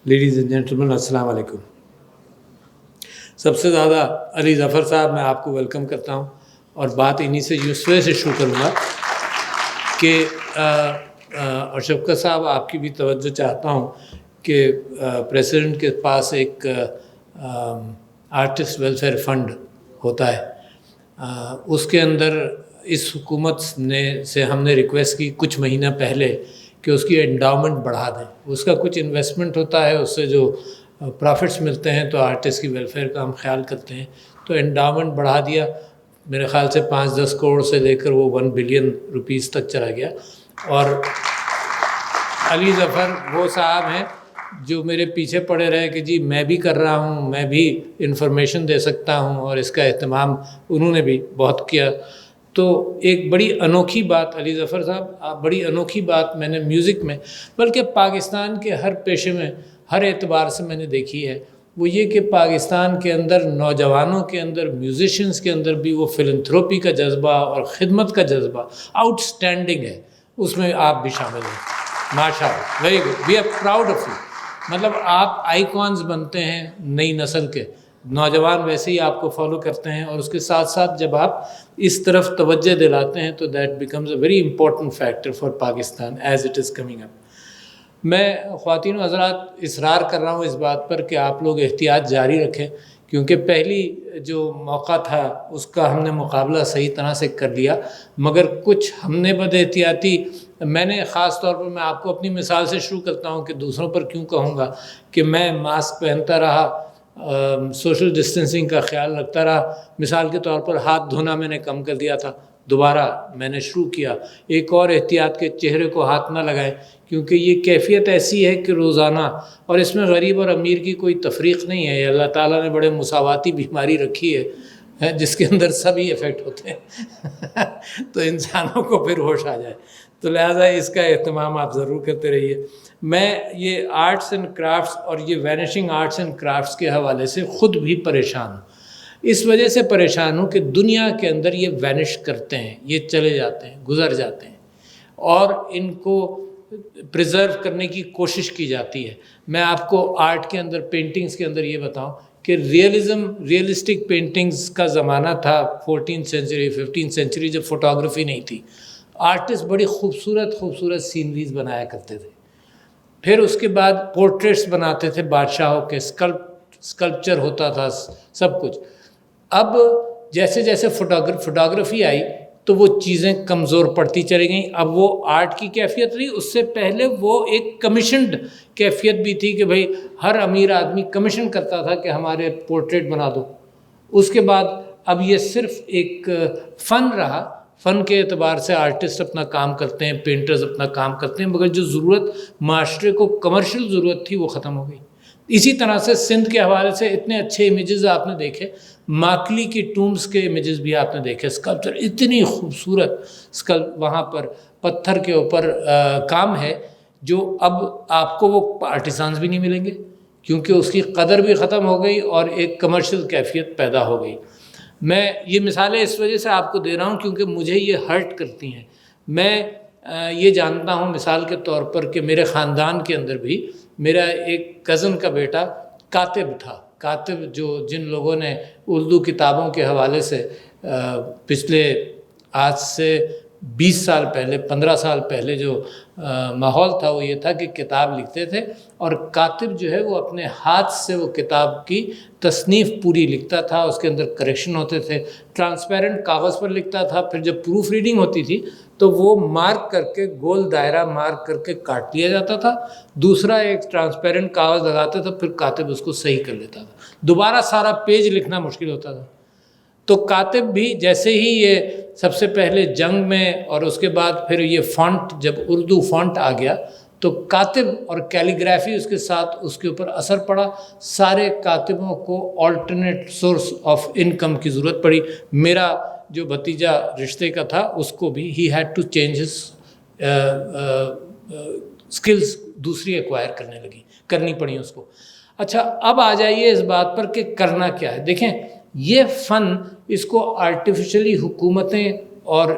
Ladies and gentleman السلام علیکم. سب سے زیادہ علی ظفر صاحب میں آپ کو ویلکم کرتا ہوں اور بات انہی سے اس وجہ سے شروع کروں گا کہ اور شفقت صاحب آپ کی بھی توجہ چاہتا ہوں کہ پریزیڈنٹ کے پاس ایک آرٹسٹ ویلفیئر فنڈ ہوتا ہے. اس کے اندر اس حکومت سے ہم نے ریکویسٹ کی کچھ مہینہ پہلے کہ اس کی انڈاؤمنٹ بڑھا دیں. اس کا کچھ انویسٹمنٹ ہوتا ہے، اس سے جو پروفٹس ملتے ہیں تو آرٹسٹ کی ویلفیئر کا ہم خیال کرتے ہیں. تو انڈاؤمنٹ بڑھا دیا، میرے خیال سے 5-10 کروڑ سے لے کر وہ 1 بلین روپیز تک چلا گیا. اور علی ظفر وہ صاحب ہیں جو میرے پیچھے پڑے رہے کہ جی میں بھی کر رہا ہوں، میں بھی انفارمیشن دے سکتا ہوں، اور اس کا اہتمام انہوں نے بھی بہت کیا. تو ایک بڑی انوکھی بات علی ظفر صاحب، بڑی انوکھی بات میں نے میوزک میں بلکہ پاکستان کے ہر پیشے میں ہر اعتبار سے میں نے دیکھی ہے، وہ یہ کہ پاکستان کے اندر نوجوانوں کے اندر، میوزیشنز کے اندر بھی وہ فلنتھروپی کا جذبہ اور خدمت کا جذبہ آؤٹ سٹینڈنگ ہے. اس میں آپ بھی شامل ہیں، ماشاء اللہ، very good, we are proud of you. مطلب آپ آئیکونز بنتے ہیں نئی نسل کے، نوجوان ویسے ہی آپ کو فالو کرتے ہیں، اور اس کے ساتھ ساتھ جب آپ اس طرف توجہ دلاتے ہیں تو that becomes a very important factor for Pakistan as it is coming up. میں خواتین و حضرات اصرار کر رہا ہوں اس بات پر کہ آپ لوگ احتیاط جاری رکھیں، کیونکہ پہلی جو موقع تھا اس کا ہم نے مقابلہ صحیح طرح سے کر لیا، مگر کچھ ہم نے بد احتیاطی، میں نے خاص طور پر، میں آپ کو اپنی مثال سے شروع کرتا ہوں کہ دوسروں پر کیوں کہوں گا، کہ میں ماسک پہنتا رہا، سوشل ڈسٹینسنگ کا خیال رکھتا رہا. مثال کے طور پر ہاتھ دھونا میں نے کم کر دیا تھا، دوبارہ میں نے شروع کیا. ایک اور احتیاط کے چہرے کو ہاتھ نہ لگائیں، کیونکہ یہ کیفیت ایسی ہے کہ روزانہ، اور اس میں غریب اور امیر کی کوئی تفریق نہیں ہے، اللہ تعالیٰ نے بڑے مساواتی بیماری رکھی ہے جس کے اندر سبھی افیکٹ ہوتے ہیں تو انسانوں کو پھر ہوش آ جائے. تو لہٰذا اس کا اہتمام آپ ضرور کرتے رہیے. میں یہ آرٹس اینڈ کرافٹس اور یہ وینشنگ آرٹس اینڈ کرافٹس کے حوالے سے خود بھی پریشان ہوں. اس وجہ سے پریشان ہوں کہ دنیا کے اندر یہ وینش کرتے ہیں، یہ چلے جاتے ہیں، گزر جاتے ہیں، اور ان کو پریزرو کرنے کی کوشش کی جاتی ہے. میں آپ کو آرٹ کے اندر، پینٹنگز کے اندر یہ بتاؤں کہ ریئلسٹک پینٹنگز کا زمانہ تھا 14th سینچری 15th سینچری، جب فوٹوگرافی نہیں تھی. آرٹسٹ بڑی خوبصورت سینریز بنایا کرتے تھے. پھر اس کے بعد پورٹریٹس بناتے تھے بادشاہوں کے، اسکلپچر ہوتا تھا، سب کچھ. اب جیسے جیسے فوٹوگرافی آئی تو وہ چیزیں کمزور پڑتی چلی گئیں. اب وہ آرٹ کی کیفیت رہی، اس سے پہلے وہ ایک کمیشنڈ کیفیت بھی تھی کہ بھئی ہر امیر آدمی کمیشن کرتا تھا کہ ہمارے پورٹریٹ بنا دو. اس کے بعد اب یہ صرف ایک فن رہا. فن کے اعتبار سے آرٹسٹ اپنا کام کرتے ہیں، پینٹرز اپنا کام کرتے ہیں، مگر جو ضرورت معاشرے کو کمرشل ضرورت تھی وہ ختم ہو گئی. اسی طرح سے سندھ کے حوالے سے اتنے اچھے امیجز آپ نے دیکھے، ماکلی کی ٹومز کے امیجز بھی آپ نے دیکھے، اسکلپچر اتنی خوبصورت وہاں پر پتھر کے اوپر کام ہے، جو اب آپ کو وہ آرٹیسانز بھی نہیں ملیں گے، کیونکہ اس کی قدر بھی ختم ہو گئی اور ایک کمرشل کیفیت پیدا ہو گئی. میں یہ مثالیں اس وجہ سے آپ کو دے رہا ہوں کیونکہ مجھے یہ ہرٹ کرتی ہیں. میں یہ جانتا ہوں مثال کے طور پر کہ میرے خاندان کے اندر بھی میرا ایک کزن کا بیٹا کاتب تھا. کاتب جن لوگوں نے اردو کتابوں کے حوالے سے پچھلے آج سے 20 سال پہلے، 15 سال پہلے جو ماحول تھا وہ یہ تھا کہ کتاب لکھتے تھے، اور کاتب جو ہے وہ اپنے ہاتھ سے وہ کتاب کی تصنیف پوری لکھتا تھا. اس کے اندر کریکشن ہوتے تھے، ٹرانسپیرنٹ کاغذ پر لکھتا تھا. پھر جب پروف ریڈنگ ہوتی تھی تو وہ مارک کر کے، گول دائرہ مارک کر کے کاٹ لیا جاتا تھا، دوسرا ایک ٹرانسپیرنٹ کاغذ لگاتا تھا، پھر کاتب اس کو صحیح کر لیتا تھا. دوبارہ سارا پیج لکھنا مشکل ہوتا تھا. تو کاتب بھی جیسے ہی یہ سب سے پہلے جنگ میں، اور اس کے بعد پھر یہ فونٹ، جب اردو فونٹ آ گیا تو کاتب اور کیلیگرافی اس کے ساتھ اس کے اوپر اثر پڑا. سارے کاتبوں کو آلٹرنیٹ سورس آف انکم کی ضرورت پڑی. میرا جو بھتیجا رشتے کا تھا اس کو بھی ہی had to change his skills, دوسری ایکوائر کرنی پڑی اس کو. اچھا اب آ جائیے اس بات پر کہ کرنا کیا ہے. دیکھیں یہ فن، اس کو آرٹیفیشلی حکومتیں اور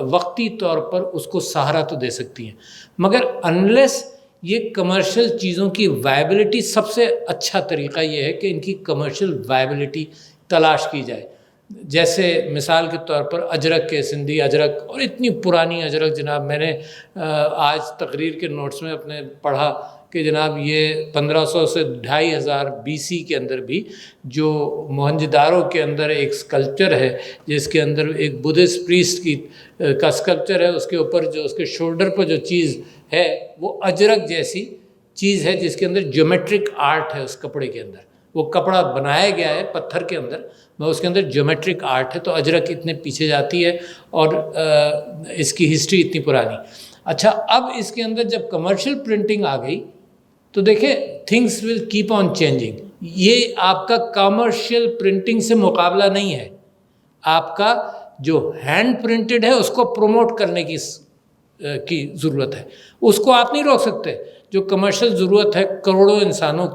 وقتی طور پر اس کو سہارا تو دے سکتی ہیں، مگر انلیس یہ کمرشل چیزوں کی وائبلٹی سب سے اچھا طریقہ یہ ہے کہ ان کی کمرشل وائبلٹی تلاش کی جائے. جیسے مثال کے طور پر اجرک کے سندھی اجرک، اور اتنی پرانی اجرک جناب، میں نے آج تقریر کے نوٹس میں اپنے پڑھا کہ جناب یہ 1500 سے 2500 BC کے اندر بھی جو موہنجدارو کے اندر ایک اسکلپچر ہے جس کے اندر ایک بدھسٹ پریسٹ کی کا اسکلپچر ہے، اس کے اوپر جو اس کے شولڈر پر جو چیز ہے وہ اجرک جیسی چیز ہے جس کے اندر جیومیٹرک آرٹ ہے. اس کپڑے کے اندر وہ کپڑا بنایا گیا ہے پتھر کے اندر، اس کے اندر جیومیٹرک آرٹ ہے. تو اجرک اتنے پیچھے جاتی ہے اور اس کی ہسٹری اتنی پرانی. اچھا، اب اس کے اندر جب کمرشل پرنٹنگ آ گئی تو دیکھیں things will keep on changing. یہ آپ کا کمرشل پرنٹنگ سے مقابلہ نہیں ہے، آپ کا جو ہینڈ پرنٹڈ ہے اس کو پروموٹ کرنے کی ضرورت ہے. اس کو آپ نہیں روک سکتے. جو کمرشل ضرورت ہے کروڑوں انسانوں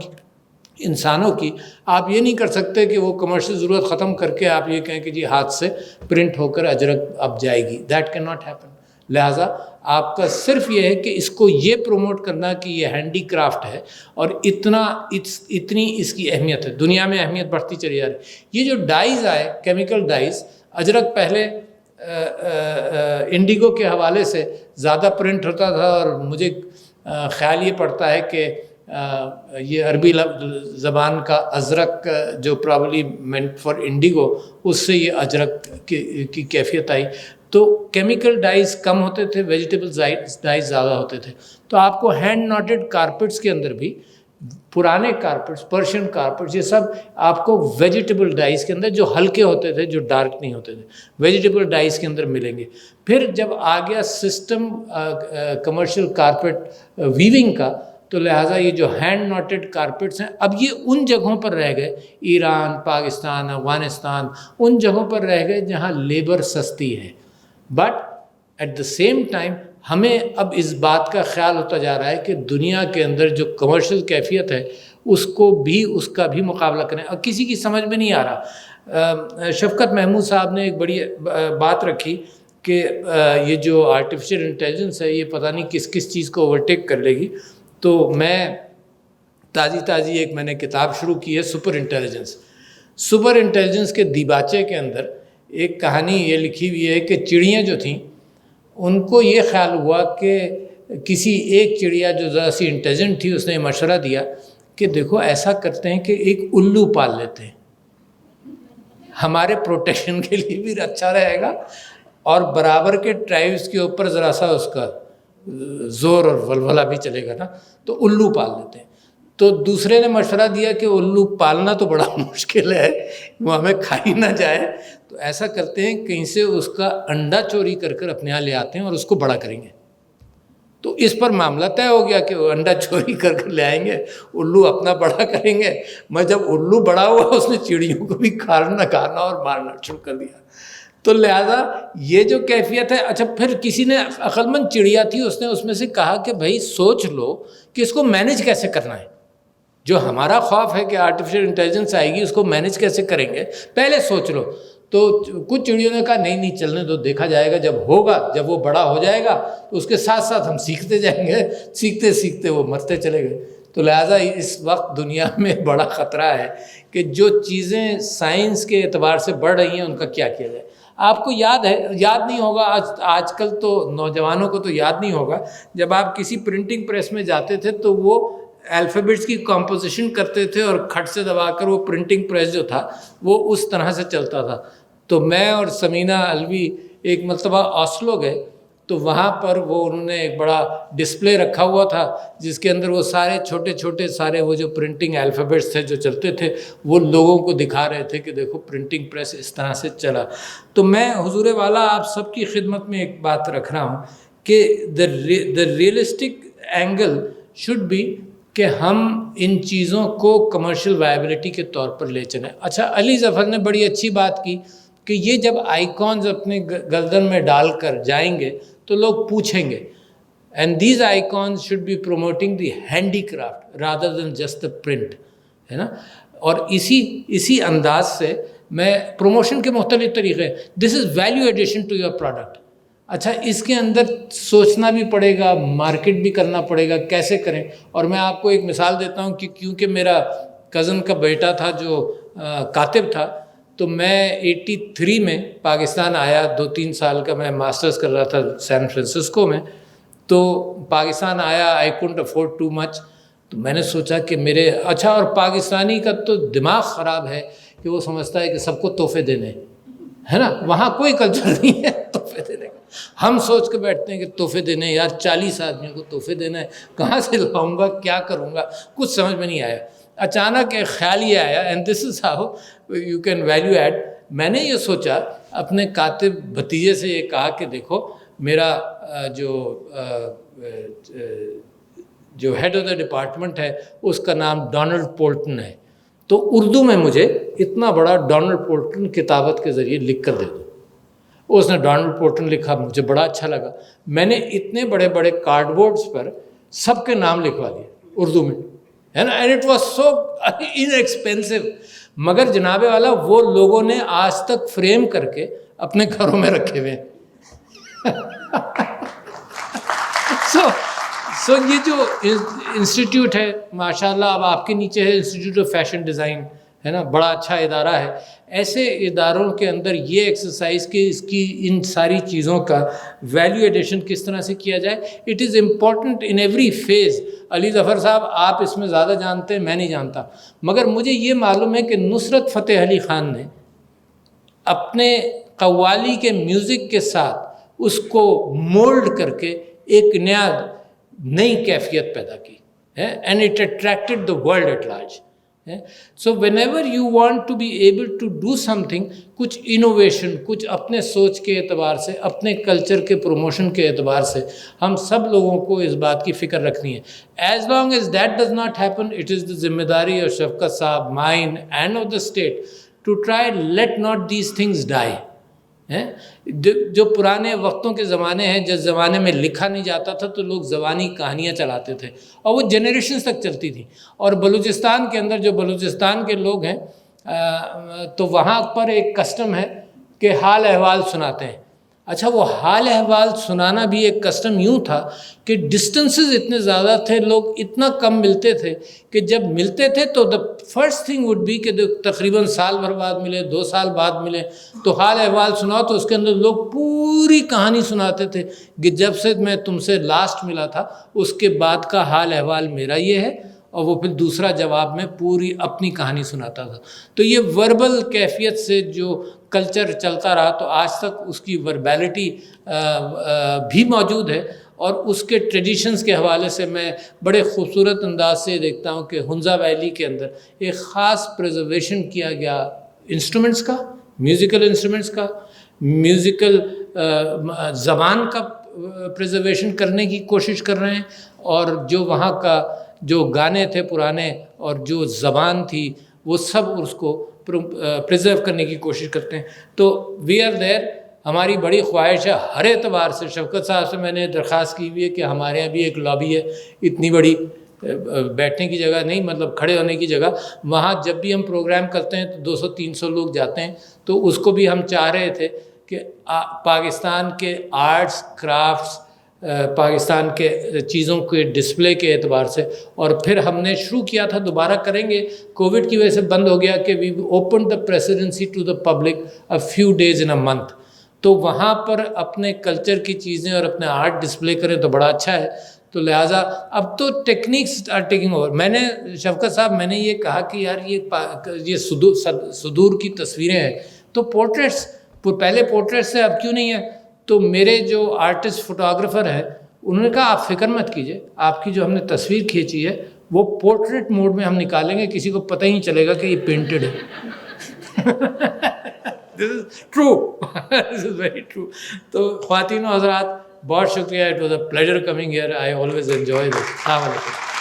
کی، آپ یہ نہیں کر سکتے کہ وہ کمرشل ضرورت ختم کر کے آپ یہ کہیں کہ جی ہاتھ سے پرنٹ ہو کر اجرک اب جائے گی. That can not happen. لہٰذا آپ کا صرف یہ ہے کہ اس کو یہ پروموٹ کرنا کہ یہ ہینڈی کرافٹ ہے اور اتنی اس کی اہمیت ہے. دنیا میں اہمیت بڑھتی چلی جا رہی ہے. یہ جو ڈائز آئے کیمیکل ڈائز، اجرک پہلے انڈیگو کے حوالے سے زیادہ پرنٹ ہوتا تھا، اور مجھے خیال یہ پڑتا ہے کہ یہ عربی زبان کا ازرق جو پرابلی مینٹ فار انڈیگو، اس سے یہ اجرک کی کیفیت آئی. تو کیمیکل ڈائز کم ہوتے تھے، ویجیٹیبل ڈائز زیادہ ہوتے تھے. تو آپ کو ہینڈ ناٹڈ کارپیٹس کے اندر بھی، پرانے کارپیٹس، پرشین کارپیٹس، یہ سب آپ کو ویجیٹیبل ڈائز کے اندر جو ہلکے ہوتے تھے، جو ڈارک نہیں ہوتے تھے، ویجیٹیبل ڈائز کے اندر ملیں گے. پھر جب آ گیا سسٹم کمرشل کارپیٹ ویونگ کا، تو لہٰذا یہ جو ہینڈ ناٹڈ کارپیٹس ہیں اب یہ ان جگہوں پر رہ گئے، ایران، پاکستان، افغانستان، ان جگہوں پر رہ گئے جہاں لیبر سستی ہے. But at the same time ہمیں اب اس بات کا خیال ہوتا جا رہا ہے کہ دنیا کے اندر جو کمرشل کیفیت ہے اس کا بھی مقابلہ کریں. اور کسی کی سمجھ میں نہیں آ رہا. شفقت محمود صاحب نے ایک بڑی بات رکھی کہ یہ جو آرٹیفیشل انٹیلیجنس ہے یہ پتہ نہیں کس چیز کو اوورٹیک کر لے گی. تو میں تازی ایک میں نے کتاب شروع کی ہے، سپر انٹیلیجنس. سپر انٹیلیجنس کے دیباچے کے اندر ایک کہانی یہ لکھی ہوئی ہے کہ چڑیاں جو تھیں ان کو یہ خیال ہوا کہ کسی ایک چڑیا جو ذرا سی انٹیلیجنٹ تھی، اس نے مشورہ دیا کہ دیکھو ایسا کرتے ہیں کہ ایک الو پال لیتے ہیں، ہمارے پروٹیکشن کے لیے بھی اچھا رہے گا اور برابر کے ٹرائبس کے اوپر ذرا سا اس کا زور اور ولولہ بھی چلے گا نا، تو الو پال لیتے ہیں. تو دوسرے نے مشورہ دیا کہ الو پالنا تو بڑا مشکل ہے، وہ ہمیں کھائی نہ جائے، تو ایسا کرتے ہیں کہیں سے اس کا انڈا چوری کر اپنے یہاں لے آتے ہیں اور اس کو بڑا کریں گے. تو اس پر معاملہ طے ہو گیا کہ وہ انڈا چوری کر لے آئیں گے، الو اپنا بڑا کریں گے. میں جب الو بڑا ہوا اس نے چڑیوں کو بھی کھانا اور مارنا شروع کر دیا. تو لہٰذا یہ جو کیفیت ہے، اچھا پھر کسی نے عقل مند چڑیا تھی، اس نے اس میں سے کہا کہ بھائی سوچ لو کہ اس کو مینیج کیسے کرنا ہے. جو ہمارا خوف ہے کہ آرٹیفیشل انٹیلیجنس آئے گی اس کو مینیج کیسے کریں گے، پہلے سوچ لو. تو کچھ چڑیوں نے کہا نہیں چلنے دو، دیکھا جائے گا جب ہوگا، جب وہ بڑا ہو جائے گا تو اس کے ساتھ ساتھ ہم سیکھتے جائیں گے. سیکھتے وہ مرتے چلے گئے. تو لہٰذا اس وقت دنیا میں بڑا خطرہ ہے کہ جو چیزیں سائنس کے اعتبار سے بڑھ رہی ہیں ان کا کیا کیا جائے. آپ کو یاد نہیں ہوگا، آج کل تو نوجوانوں کو تو یاد نہیں ہوگا، جب آپ کسی پرنٹنگ پریس میں جاتے تھے تو وہ الفابیٹس کی کمپوزیشن کرتے تھے اور کھٹ سے دبا کر وہ پرنٹنگ پریس جو تھا وہ اس طرح سے چلتا تھا. تو میں اور سمینہ الوی ایک مرتبہ آسلو گئے، تو وہاں پر انہوں نے ایک بڑا ڈسپلے رکھا ہوا تھا جس کے اندر وہ سارے چھوٹے سارے وہ جو پرنٹنگ الفابیٹس تھے جو چلتے تھے وہ لوگوں کو دکھا رہے تھے کہ دیکھو پرنٹنگ پریس اس طرح سے چلا. تو میں حضور والا آپ سب کی خدمت میں ایک بات رکھ رہا ہوں کہ the realistic angle should be کہ ہم ان چیزوں کو کمرشل وائبلٹی کے طور پر لے چلیں. اچھا، علی ظفر نے بڑی اچھی بات کی کہ یہ جب آئیکونز اپنے گردن میں ڈال کر جائیں گے تو لوگ پوچھیں گے، and these icons should be promoting the handicraft rather than just the print, ہے نا. اور اسی انداز سے میں پروموشن کے مختلف طریقے، this is value addition to your product. اچھا اس کے اندر سوچنا بھی پڑے گا, مارکیٹ بھی کرنا پڑے گا, کیسے کریں. اور میں آپ کو ایک مثال دیتا ہوں کہ کیونکہ میرا کزن کا بیٹا تھا جو کاتب تھا, تو میں 83 میں پاکستان آیا, 2-3 سال کا میں ماسٹرز کر رہا تھا سین فرانسسکو میں. تو پاکستان آیا, آئی کونٹ افورڈ ٹو مچ. تو میں نے سوچا کہ میرے اچھا, اور پاکستانی کا تو دماغ خراب ہے کہ وہ سمجھتا ہے کہ سب کو تحفے دینے, ہے نا, وہاں کوئی کلچر نہیں ہے تحفے دینے کا. ہم سوچ کے بیٹھتے ہیں کہ تحفے دینے, یار 40 آدمیوں کو تحفے دینا ہے, کہاں سے لاؤں گا, کیا کروں گا, کچھ سمجھ میں نہیں آیا. اچانک ایک خیال یہ آیا, and this is how you can value add. میں نے یہ سوچا, اپنے کاتب بھتیجے سے یہ کہا کہ دیکھو میرا جو ہیڈ آف دا ڈپارٹمنٹ ہے اس کا نام ڈونلڈ پولٹن ہے, تو اردو میں مجھے اتنا بڑا ڈونلڈ پولٹن کتابت کے ذریعے لکھ کر دے دو. اس نے ڈونلڈ پولٹن لکھا, مجھے بڑا اچھا لگا. میں نے اتنے بڑے بڑے کارڈ بورڈز پر سب کے نام لکھوا دیے اردو میں, ہے نا, and it was so in expensive. مگر جناب والا وہ لوگوں نے آج تک فریم کر کے اپنے گھروں میں رکھے ہوئے ہیں. سو یہ جو انسٹیٹیوٹ ہے ماشاء اللہ, اب آپ کے نیچے ہے انسٹیٹیوٹ آف فیشن ڈیزائن, ہے نا, بڑا اچھا ادارہ ہے. ایسے اداروں کے اندر یہ ایکسرسائز کہ اس کی ان ساری چیزوں کا ویلیو ایڈیشن کس طرح سے کیا جائے, it is important in every phase. Ali Zafar sahab آپ اس میں زیادہ جانتے ہیں, میں نہیں جانتا, مگر مجھے یہ معلوم ہے کہ نصرت فتح علی خان نے اپنے قوالی کے میوزک کے ساتھ اس کو مولڈ کر کے ایک نئی کیفیت پیدا کی ہے, and it attracted the world at large. So whenever you want to be able to do something, کچھ انوویشن, کچھ اپنے سوچ کے اعتبار سے, اپنے کلچر کے پروموشن کے اعتبار سے, ہم سب لوگوں کو اس بات کی فکر رکھنی ہے. As long as that does not happen, it is the ذمہ داری of Shafqat sahab, mine and of the state to try let not these things die. جو پرانے وقتوں کے زمانے ہیں, جس زمانے میں لکھا نہیں جاتا تھا تو لوگ زبانی کہانیاں چلاتے تھے اور وہ جنریشنز تک چلتی تھیں. اور بلوچستان کے اندر جو بلوچستان کے لوگ ہیں تو وہاں پر ایک کسٹم ہے کہ حال احوال سناتے ہیں. اچھا وہ حال احوال سنانا بھی ایک کسٹم یوں تھا کہ ڈسٹنسز اتنے زیادہ تھے, لوگ اتنا کم ملتے تھے کہ جب ملتے تھے تو the first thing would be کہ تقریباً سال بھر بعد ملے, 2 سال بعد ملے, تو حال احوال سناؤ تو اس کے اندر لوگ پوری کہانی سناتے تھے کہ جب سے میں تم سے لاسٹ ملا تھا اس کے بعد کا حال احوال میرا یہ ہے, اور وہ پھر دوسرا جواب میں پوری اپنی کہانی سناتا تھا. تو یہ وربل کیفیت سے جو کلچر چلتا رہا تو آج تک اس کی وربیلٹی بھی موجود ہے. اور اس کے ٹریڈیشنز کے حوالے سے میں بڑے خوبصورت انداز سے دیکھتا ہوں کہ ہنزا ویلی کے اندر ایک خاص پریزرویشن کیا گیا انسٹرومنٹس کا, میوزیکل انسٹرومنٹس کا, میوزیکل زبان کا پریزرویشن کرنے کی کوشش کر رہے ہیں, اور جو وہاں کا جو گانے تھے پرانے اور جو زبان تھی وہ سب اس کو پریزرو کرنے کی کوشش کرتے ہیں. تو وی آر دیر. ہماری بڑی خواہش ہے ہر اعتبار سے, شفقت صاحب سے میں نے درخواست کی ہوئی ہے کہ ہمارے یہاں بھی ایک لابی ہے, اتنی بڑی بیٹھنے کی جگہ نہیں, مطلب کھڑے ہونے کی جگہ, وہاں جب بھی ہم پروگرام کرتے ہیں تو 200-300 لوگ جاتے ہیں. تو اس کو بھی ہم چاہ رہے تھے کہ پاکستان کے آرٹس کرافٹس, پاکستان کے چیزوں کے ڈسپلے کے اعتبار سے, اور پھر ہم نے شروع کیا تھا, دوبارہ کریں گے, کووڈ کی وجہ سے بند ہو گیا, کہ we open the presidency to the public a few days in a month. تو وہاں پر اپنے کلچر کی چیزیں اور اپنے آرٹ ڈسپلے کریں تو بڑا اچھا ہے. تو لہٰذا اب تو ٹیکنیکس آر ٹیکنگ اوور. میں نے شفقت صاحب میں نے یہ کہا کہ یار یہ صدور کی تصویریں ہیں تو پورٹریٹس, پہلے پورٹریٹس سے اب کیوں نہیں ہے. تو میرے جو آرٹسٹ فوٹوگرافر ہیں انہوں نے کہا آپ فکر مت کیجئے, آپ کی جو ہم نے تصویر کھینچی ہے وہ پورٹریٹ موڈ میں ہم نکالیں گے, کسی کو پتہ ہی نہیں چلے گا کہ یہ پینٹڈ ہے. This is true. This is very true. تو خواتین و حضرات بہت شکریہ. It was a pleasure coming here. I always enjoy this. السلام علیکم.